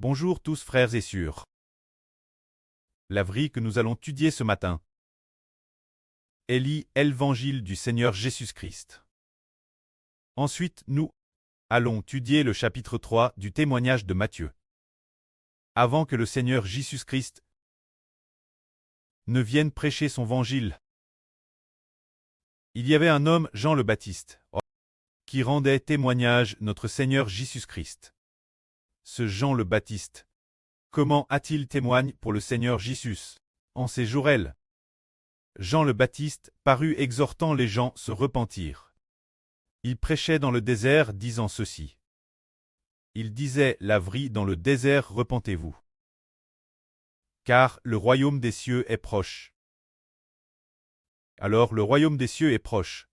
Bonjour tous frères et sœurs. La vraie que nous allons étudier ce matin est l'Évangile du Seigneur Jésus-Christ. Ensuite, nous allons étudier le chapitre 3 du témoignage de Matthieu. Avant que le Seigneur Jésus-Christ ne vienne prêcher son évangile, il y avait un homme, Jean le Baptiste, qui rendait témoignage notre Seigneur Jésus-Christ. Ce Jean le Baptiste, comment a-t-il témoigne pour le Seigneur Jésus en ces jours-là? Jean le Baptiste parut exhortant les gens se repentir. Il prêchait dans le désert disant ceci. Il disait la vraie dans le désert, repentez-vous. Car le royaume des cieux est proche. Alors le royaume des cieux est proche.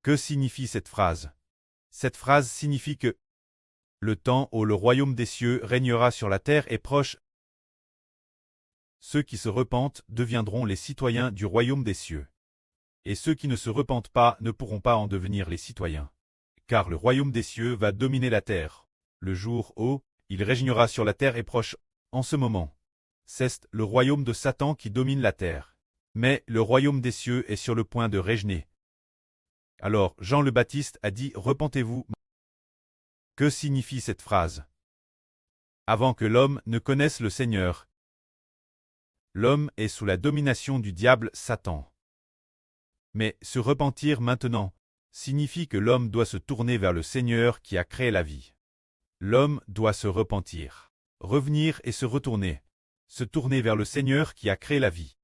Que signifie cette phrase? Cette phrase signifie que le temps où le royaume des cieux régnera sur la terre est proche. Ceux qui se repentent deviendront les citoyens du royaume des cieux. Et ceux qui ne se repentent pas ne pourront pas en devenir les citoyens. Car le royaume des cieux va dominer la terre. Le jour où il régnera sur la terre est proche. En ce moment, c'est le royaume de Satan qui domine la terre. Mais le royaume des cieux est sur le point de régner. Alors Jean le Baptiste a dit « Repentez-vous ». Que signifie cette phrase? Avant que l'homme ne connaisse le Seigneur, l'homme est sous la domination du diable Satan. Mais se repentir maintenant signifie que l'homme doit se tourner vers le Seigneur qui a créé la vie. L'homme doit se repentir, revenir et se retourner, se tourner vers le Seigneur qui a créé la vie.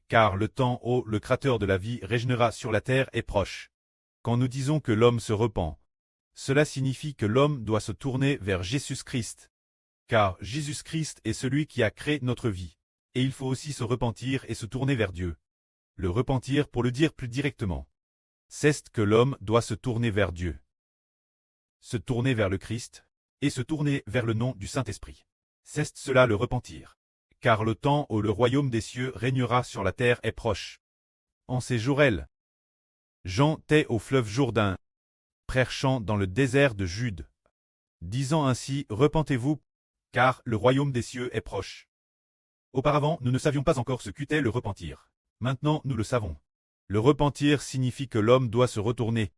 Car le temps où le Créateur de la vie régnera sur la terre est proche. Quand nous disons que l'homme se repent, cela signifie que l'homme doit se tourner vers Jésus-Christ. Car Jésus-Christ est celui qui a créé notre vie. Et il faut aussi se repentir et se tourner vers Dieu. Le repentir, pour le dire plus directement, c'est que l'homme doit se tourner vers Dieu. Se tourner vers le Christ, et se tourner vers le nom du Saint-Esprit. C'est cela le repentir. Car le temps où le royaume des cieux régnera sur la terre est proche. En ces jours-là, Jean était au fleuve Jourdain, prêchant dans le désert de Jude, disant ainsi « Repentez-vous, car le royaume des cieux est proche ». Auparavant, nous ne savions pas encore ce qu'était le repentir. Maintenant, nous le savons. Le repentir signifie que l'homme doit se retourner,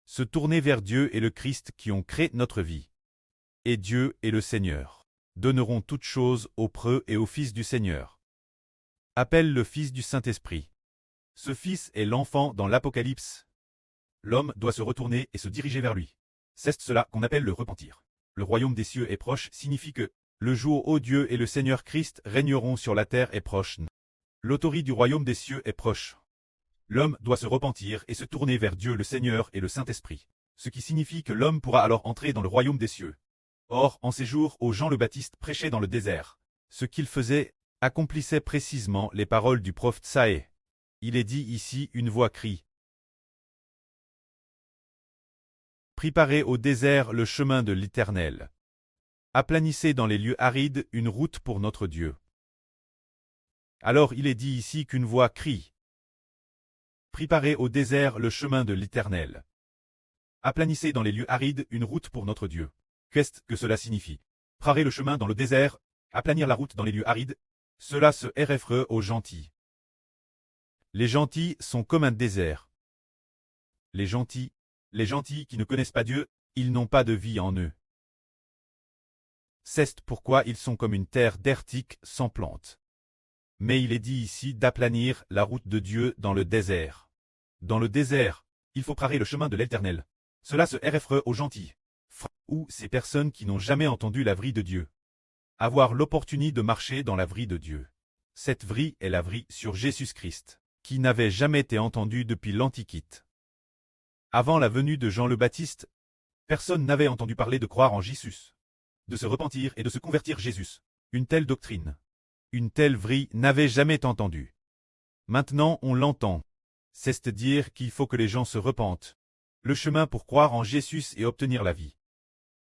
se tourner vers Dieu et le Christ qui ont créé notre vie. Et Dieu et le Seigneur donneront toutes choses au preux et au Fils du Seigneur. Appelle le Fils du Saint-Esprit. Ce Fils est l'enfant dans l'Apocalypse. L'homme doit se retourner et se diriger vers lui. C'est cela qu'on appelle le repentir. Le royaume des cieux est proche signifie que le jour où Dieu et le Seigneur Christ régneront sur la terre est proche. L'autorité du royaume des cieux est proche. L'homme doit se repentir et se tourner vers Dieu le Seigneur et le Saint-Esprit. Ce qui signifie que l'homme pourra alors entrer dans le royaume des cieux. Or, en ces jours où Jean le Baptiste prêchait dans le désert, ce qu'il faisait accomplissait précisément les paroles du prophète Isaïe. Il est dit ici une voix crie. Préparez au désert le chemin de l'Éternel. Aplanissez dans les lieux arides une route pour notre Dieu. Alors il est dit ici qu'une voix crie. Préparez au désert le chemin de l'Éternel. Aplanissez dans les lieux arides une route pour notre Dieu. Qu'est-ce que cela signifie? Préparer le chemin dans le désert, aplanir la route dans les lieux arides, cela se réfère aux gentils. Les gentils sont comme un désert. Les gentils qui ne connaissent pas Dieu, ils n'ont pas de vie en eux. C'est pourquoi ils sont comme une terre désertique sans plantes. Mais il est dit ici d'aplanir la route de Dieu dans le désert. Dans le désert, il faut préparer le chemin de l'Éternel. Cela se réfère aux gentils, ou ces personnes qui n'ont jamais entendu la vraie de Dieu. Avoir l'opportunité de marcher dans la vraie de Dieu. Cette vraie est la vraie sur Jésus-Christ, qui n'avait jamais été entendue depuis l'Antiquité. Avant la venue de Jean le Baptiste, personne n'avait entendu parler de croire en Jésus, de se repentir et de se convertir Jésus. Une telle doctrine, une telle vraie n'avait jamais été entendue. Maintenant on l'entend. C'est-à-dire qu'il faut que les gens se repentent. Le chemin pour croire en Jésus et obtenir la vie.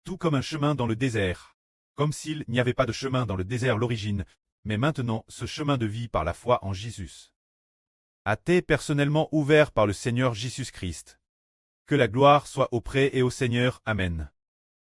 Tout comme un chemin dans le désert. Comme s'il n'y avait pas de chemin dans le désert l'origine, mais maintenant ce chemin de vie par la foi en Jésus a été personnellement ouvert par le Seigneur Jésus-Christ. Que la gloire soit auprès et au Seigneur. Amen.